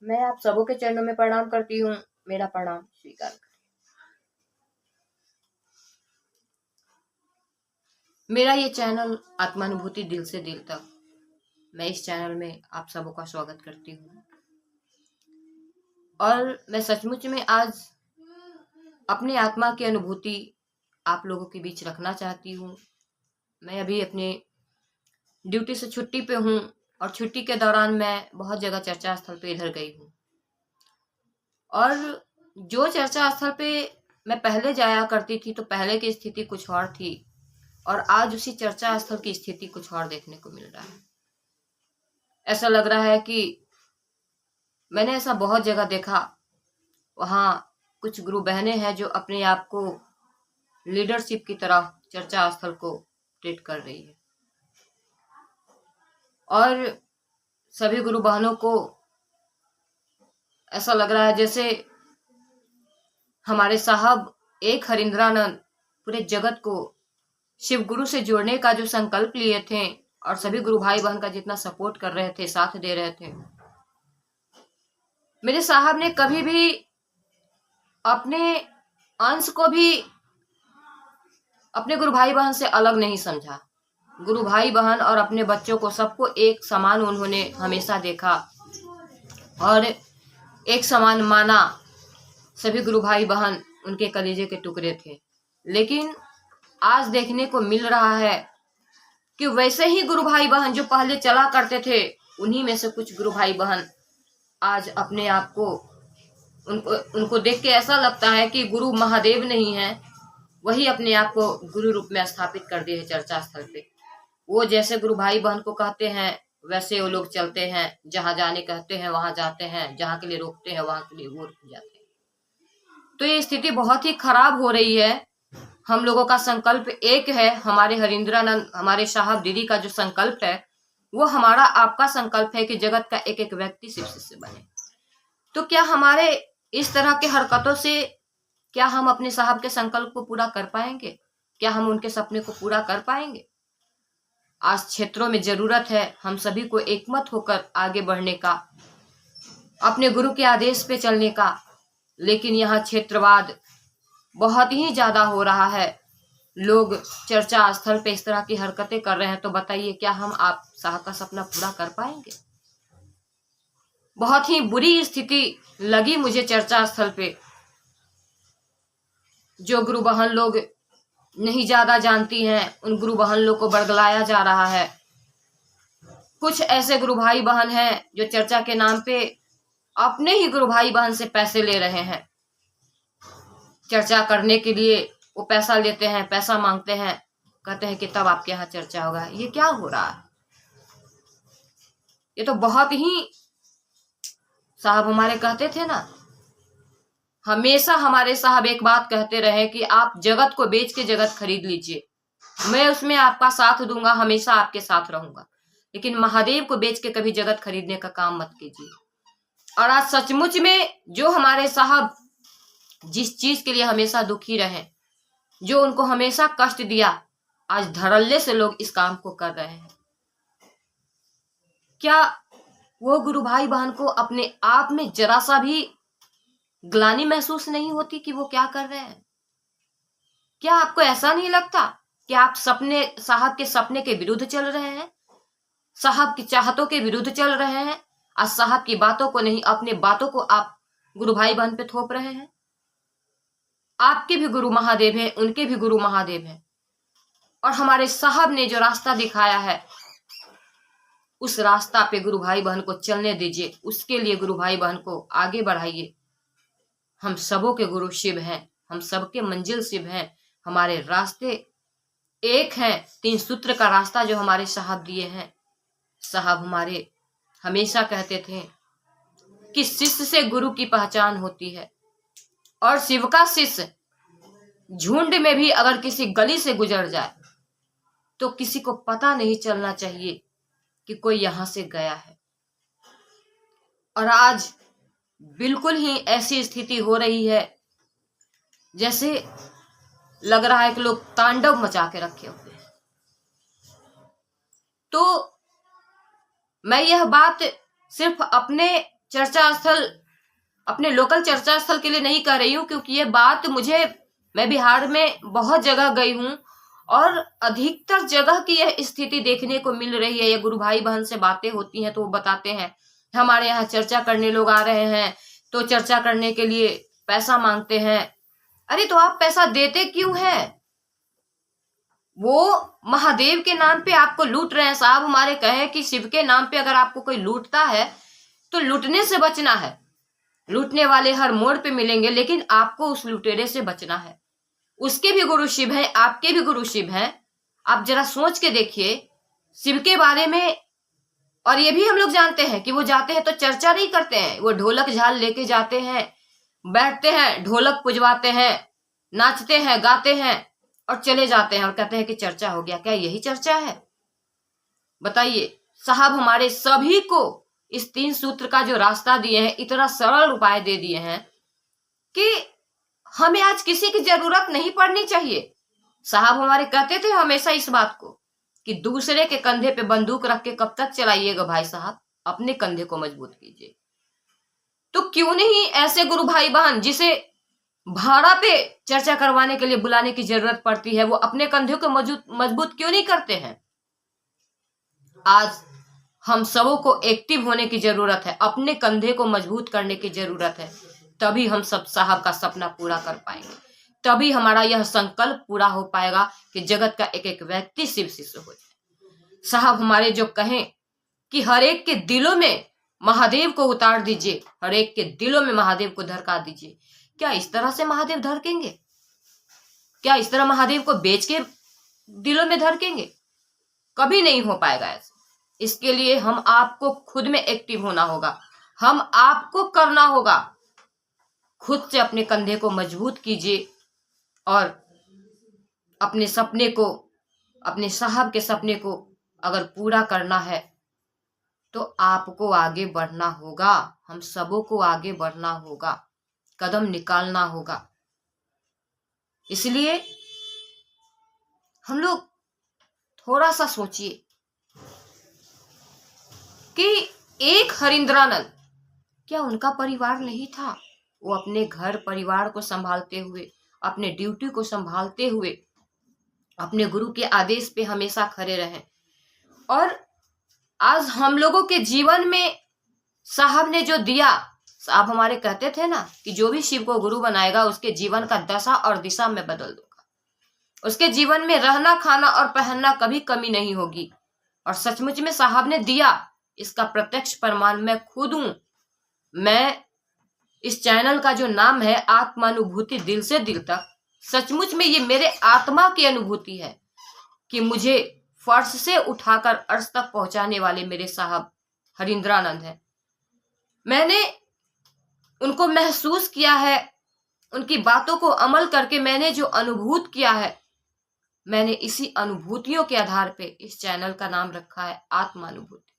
मैं आप सबों के चरणों में प्रणाम करती हूँ। मेरा प्रणाम स्वीकार करें। मेरा ये चैनल आत्मानुभूति दिल से दिल तक, मैं इस चैनल में आप सबों का स्वागत करती हूँ। और मैं सचमुच में आज अपनी आत्मा की अनुभूति आप लोगों के बीच रखना चाहती हूँ। मैं अभी अपने ड्यूटी से छुट्टी पे हूँ और छुट्टी के दौरान मैं बहुत जगह चर्चा स्थल पे इधर गई हूँ। और जो चर्चा स्थल पे मैं पहले जाया करती थी तो पहले की स्थिति कुछ और थी, और आज उसी चर्चा स्थल की स्थिति कुछ और देखने को मिल रहा है। ऐसा लग रहा है कि मैंने ऐसा बहुत जगह देखा, वहाँ कुछ गुरु बहनें हैं जो अपने आप को लीडरशिप की तरह चर्चा स्थल को ट्रीट कर रही है, और सभी गुरु बहनों को ऐसा लग रहा है जैसे हमारे साहब एक हरिंद्रानंद पूरे जगत को शिव गुरु से जोड़ने का जो संकल्प लिए थे, और सभी गुरु भाई बहन का जितना सपोर्ट कर रहे थे, साथ दे रहे थे, मेरे साहब ने कभी भी अपने अंश को भी अपने गुरु भाई बहन से अलग नहीं समझा। गुरु भाई बहन और अपने बच्चों को सबको एक समान उन्होंने हमेशा देखा और एक समान माना। सभी गुरु भाई बहन उनके कलेजे के टुकड़े थे। लेकिन आज देखने को मिल रहा है कि वैसे ही गुरु भाई बहन जो पहले चला करते थे, उन्हीं में से कुछ गुरु भाई बहन आज अपने आप को उनको देख के ऐसा लगता है कि गुरु महादेव नहीं है, वही अपने आप को गुरु रूप में स्थापित कर दिए है चर्चा स्थल पे। वो जैसे गुरु भाई बहन को कहते हैं वैसे वो लोग चलते हैं, जहां जाने कहते हैं वहां जाते हैं, जहां के लिए रोकते हैं वहां के लिए वो रुक जाते हैं। तो ये स्थिति बहुत ही खराब हो रही है। हम लोगों का संकल्प एक है, हमारे हरिंद्रानंद हमारे साहब दीदी का जो संकल्प है वो हमारा आपका संकल्प है कि जगत का एक एक व्यक्ति शिव शिष्य बने। तो क्या हमारे इस तरह के हरकतों से क्या हम अपने साहब के संकल्प को पूरा कर पाएंगे? क्या हम उनके सपने को पूरा कर पाएंगे? आज क्षेत्रों में जरूरत है हम सभी को एकमत होकर आगे बढ़ने का, अपने गुरु के आदेश पे चलने का। लेकिन यहाँ क्षेत्रवाद बहुत ही ज्यादा हो रहा है। लोग चर्चा स्थल पे इस तरह की हरकतें कर रहे हैं, तो बताइए क्या हम आप साहब का सपना पूरा कर पाएंगे? बहुत ही बुरी स्थिति लगी मुझे चर्चा स्थल पे। जो गुरु बहन लोग नहीं ज्यादा जानती हैं, उन गुरु बहन लोग को बरगलाया जा रहा है। कुछ ऐसे गुरु भाई बहन हैं जो चर्चा के नाम पे अपने ही गुरु भाई बहन से पैसे ले रहे हैं। चर्चा करने के लिए वो पैसा लेते हैं, पैसा मांगते हैं, कहते हैं कि तब आपके यहाँ चर्चा होगा। ये क्या हो रहा है? ये तो बहुत ही, साहब हमारे कहते थे ना, हमेशा हमारे साहब एक बात कहते रहे कि आप जगत को बेच के जगत खरीद लीजिए, मैं उसमें आपका साथ दूंगा, हमेशा आपके साथ रहूंगा, लेकिन महादेव को बेच के कभी जगत खरीदने का काम मत कीजिए। और आज सचमुच में जो हमारे साहब जिस चीज के लिए हमेशा दुखी रहे, जो उनको हमेशा कष्ट दिया, आज धड़ल्ले से लोग इस काम को कर रहे हैं। क्या वो गुरु भाई बहन को अपने आप में जरा सा भी ग्लानि महसूस नहीं होती कि वो क्या कर रहे हैं? क्या आपको ऐसा नहीं लगता कि आप सपने साहब के सपने के विरुद्ध चल रहे हैं, साहब की चाहतों के विरुद्ध चल रहे हैं? आज साहब की बातों को नहीं, अपने बातों को आप गुरु भाई बहन पे थोप रहे हैं। आपके भी गुरु महादेव हैं, उनके भी गुरु महादेव हैं, और हमारे साहब ने जो रास्ता दिखाया है उस रास्ता पे गुरु भाई बहन को चलने दीजिए। उसके लिए गुरु भाई बहन को आगे बढ़ाइए। हम सबों के गुरु शिव हैं, हम सबके मंजिल शिव हैं, हमारे रास्ते एक हैं। 3 सूत्र का रास्ता जो हमारे साहब दिए हैं। साहब हमारे हमेशा कहते थे कि शिष्य से गुरु की पहचान होती है, और शिव का शिष्य झुंड में भी अगर किसी गली से गुजर जाए तो किसी को पता नहीं चलना चाहिए कि कोई यहां से गया है। और आज बिल्कुल ही ऐसी स्थिति हो रही है जैसे लग रहा है कि लोग तांडव मचा के रखे हुए हैं। तो मैं यह बात सिर्फ अपने चर्चा स्थल, अपने लोकल चर्चा स्थल के लिए नहीं कह रही हूँ, क्योंकि ये बात मैं बिहार में बहुत जगह गई हूँ और अधिकतर जगह की यह स्थिति देखने को मिल रही है। ये गुरु भाई बहन से बातें होती हैं तो वो बताते हैं हमारे यहाँ चर्चा करने लोग आ रहे हैं, तो चर्चा करने के लिए पैसा मांगते हैं। अरे तो आप पैसा देते क्यों हैं? वो महादेव के नाम पे आपको लूट रहे हैं। साहब हमारे कहे कि शिव के नाम पे अगर आपको कोई लूटता है तो लूटने से बचना है। लूटने वाले हर मोड़ पे मिलेंगे, लेकिन आपको उस लुटेरे से बचना है। उसके भी गुरु शिव हैं, आपके भी गुरु शिव हैं। आप जरा सोच के देखिए शिव के बारे में। और ये भी हम लोग जानते हैं कि वो जाते हैं तो चर्चा नहीं करते हैं, वो ढोलक झाल लेके जाते हैं, बैठते हैं, ढोलक पुजवाते हैं, नाचते हैं, गाते हैं और चले जाते हैं और कहते हैं कि चर्चा हो गया। क्या यही चर्चा है? बताइए। साहब हमारे सभी को इस 3 सूत्र का जो रास्ता दिए हैं, इतना सरल उपाय दे दिए हैं कि हमें आज किसी की जरूरत नहीं पड़नी चाहिए। साहब हमारे कहते थे हमेशा इस बात को कि दूसरे के कंधे पे बंदूक रख के कब तक चलाइएगा भाई साहब, अपने कंधे को मजबूत कीजिए। तो क्यों नहीं ऐसे गुरु भाई बहन जिसे भाड़ा पे चर्चा करवाने के लिए बुलाने की जरूरत पड़ती है, वो अपने कंधे को मजबूत क्यों नहीं करते हैं? आज हम सबों को एक्टिव होने की जरूरत है, अपने कंधे को मजबूत करने की जरूरत है। तभी हम सब साहब का सपना पूरा कर पाएंगे, तभी हमारा यह संकल्प पूरा हो पाएगा कि जगत का एक एक व्यक्ति शिव शिष्य हो जाए। साहब हमारे जो कहें कि हर एक के दिलों में महादेव को उतार दीजिए, हर एक के दिलों में महादेव को धड़का दीजिए, क्या इस तरह से महादेव धड़केंगे? क्या इस तरह महादेव को बेच के दिलों में धड़केंगे? कभी नहीं हो पाएगा ऐसा। इसके लिए हम आपको खुद में एक्टिव होना होगा, हम आपको करना होगा। खुद से अपने कंधे को मजबूत कीजिए और अपने सपने को, अपने साहब के सपने को अगर पूरा करना है तो आपको आगे बढ़ना होगा, हम सबों को आगे बढ़ना होगा, कदम निकालना होगा। इसलिए हम लोग थोड़ा सा सोचिए कि एक हरिंद्रानंद, क्या उनका परिवार नहीं था? वो अपने घर परिवार को संभालते हुए, अपने ड्यूटी को संभालते हुए अपने गुरु के आदेश पे हमेशा खड़े रहे। और आज हम लोगों के जीवन में साहब ने जो दिया, साहब हमारे कहते थे ना कि जो भी शिव को गुरु बनाएगा उसके जीवन का दशा और दिशा में बदल दूंगा, उसके जीवन में रहना खाना और पहनना कभी कमी नहीं होगी। और सचमुच में साहब ने दिया, इसका प्रत्यक्ष प्रमाण मैं खुद हूं। मैं इस चैनल का जो नाम है आत्मानुभूति दिल से दिल तक, सचमुच में ये मेरे आत्मा की अनुभूति है कि मुझे फर्श से उठाकर अर्श तक पहुंचाने वाले मेरे साहब हरिंद्रानंद है। मैंने उनको महसूस किया है, उनकी बातों को अमल करके मैंने जो अनुभूत किया है, मैंने इसी अनुभूतियों के आधार पे इस चैनल का नाम रखा है आत्मानुभूति।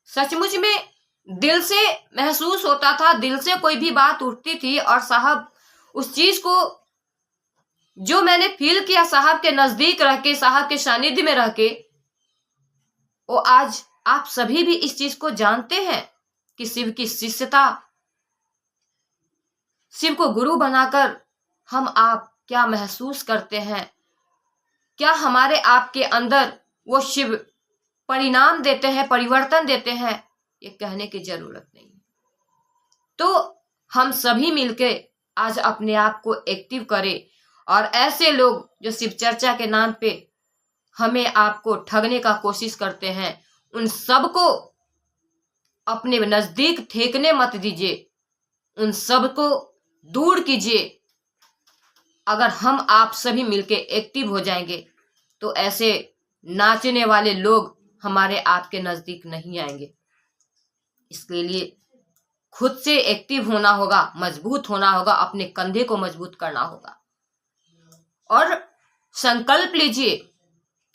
सचमुच में दिल से महसूस होता था, दिल से कोई भी बात उठती थी और साहब उस चीज को जो मैंने फील किया साहब के नजदीक रह के, साहब के सानिध्य में रह के, वो आज आप सभी भी इस चीज को जानते हैं कि शिव की शिष्यता, शिव को गुरु बनाकर हम आप क्या महसूस करते हैं, क्या हमारे आपके अंदर वो शिव परिणाम देते हैं, परिवर्तन देते हैं, ये कहने की जरूरत नहीं। तो हम सभी मिलके आज अपने आप को एक्टिव करें और ऐसे लोग जो शिव चर्चा के नाम पे हमें आपको ठगने का कोशिश करते हैं, उन सबको अपने नजदीक ठेकने मत दीजिए, उन सबको दूर कीजिए। अगर हम आप सभी मिलके एक्टिव हो जाएंगे तो ऐसे नाचने वाले लोग हमारे आपके नजदीक नहीं आएंगे। इसके लिए खुद से एक्टिव होना होगा, मजबूत होना होगा, अपने कंधे को मजबूत करना होगा और संकल्प लीजिए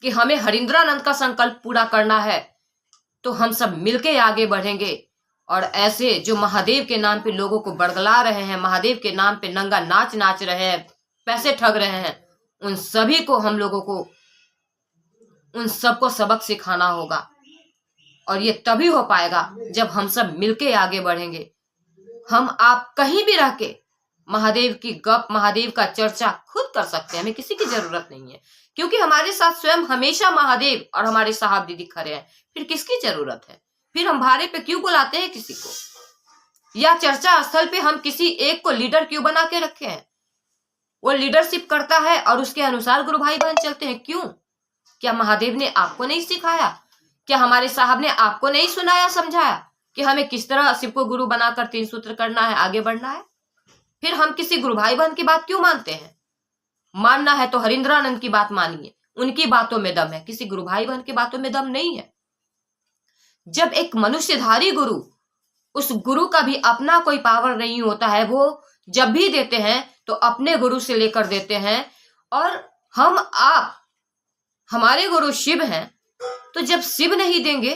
कि हमें हरिंद्रानंद का संकल्प पूरा करना है। तो हम सब मिलके आगे बढ़ेंगे और ऐसे जो महादेव के नाम पे लोगों को बड़गला रहे हैं, महादेव के नाम पे नंगा नाच नाच रहे हैं, पैसे ठग रहे हैं, उन सभी को हम लोगों को, उन सबको सबक सिखाना होगा और ये तभी हो पाएगा जब हम सब मिलके आगे बढ़ेंगे। हम आप कहीं भी रह के महादेव की गप, महादेव का चर्चा खुद कर सकते हैं, हमें किसी की जरूरत नहीं है, क्योंकि हमारे साथ स्वयं हमेशा महादेव और हमारे साहब दीदी खड़े हैं। फिर किसकी जरूरत है? फिर हम भाड़े पे क्यों बुलाते हैं किसी को, या चर्चा स्थल पे हम किसी एक को लीडर क्यों बना के रखे हैं? वो लीडरशिप करता है और उसके अनुसार गुरु भाई बहन चलते हैं, क्यों? क्या महादेव ने आपको नहीं सिखाया? क्या हमारे साहब ने आपको नहीं सुनाया, समझाया कि हमें किस तरह शिव को गुरु बनाकर 3 सूत्र करना है, आगे बढ़ना है? फिर हम किसी गुरु भाई बहन की बात क्यों मानते हैं? मानना है तो हरिंद्रानंद की बात मानिए, उनकी बातों में दम है, किसी गुरु भाई बहन की बातों में दम नहीं है। जब एक मनुष्यधारी गुरु, उस गुरु का भी अपना कोई पावर नहीं होता है, वो जब भी देते हैं तो अपने गुरु से लेकर देते हैं। और हम आप हमारे गुरु शिव हैं, तो जब शिव नहीं देंगे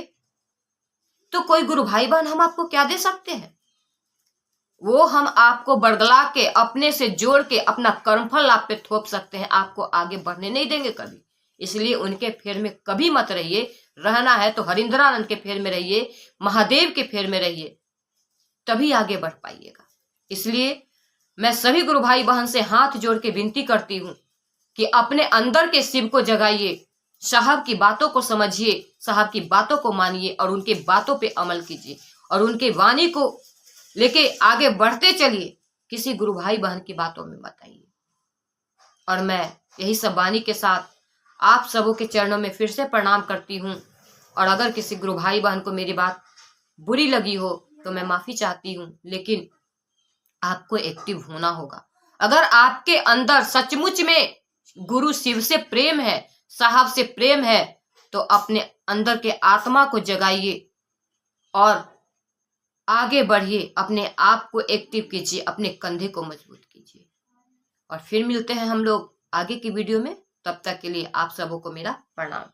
तो कोई गुरु भाई बहन हम आपको क्या दे सकते हैं? वो हम आपको बरगला के, अपने से जोड़ के अपना कर्मफल आप पे थोप सकते हैं, आपको आगे बढ़ने नहीं देंगे कभी। इसलिए उनके फेर में कभी मत रहिए। रहना है तो हरिंद्रानंद के फेर में रहिए, महादेव के फेर में रहिए, तभी आगे बढ़ पाइएगा। इसलिए मैं सभी गुरु भाई बहन से हाथ जोड़ के विनती करती हूं कि अपने अंदर के शिव को जगाइए, साहब की बातों को समझिए, साहब की बातों को मानिए और उनके बातों पे अमल कीजिए और उनके वाणी को लेके आगे बढ़ते चलिए। किसी गुरु भाई बहन की बातों में मत आइए। और मैं यही सब वाणी के साथ आप सबों के चरणों में फिर से प्रणाम करती हूँ। और अगर किसी गुरु भाई बहन को मेरी बात बुरी लगी हो तो मैं माफी चाहती हूँ, लेकिन आपको एक्टिव होना होगा। अगर आपके अंदर सचमुच में गुरु शिव से प्रेम है, साहब से प्रेम है, तो अपने अंदर के आत्मा को जगाइए और आगे बढ़िए, अपने आप को एक्टिव कीजिए, अपने कंधे को मजबूत कीजिए। और फिर मिलते हैं हम लोग आगे की वीडियो में। तब तक के लिए आप सबों को मेरा प्रणाम।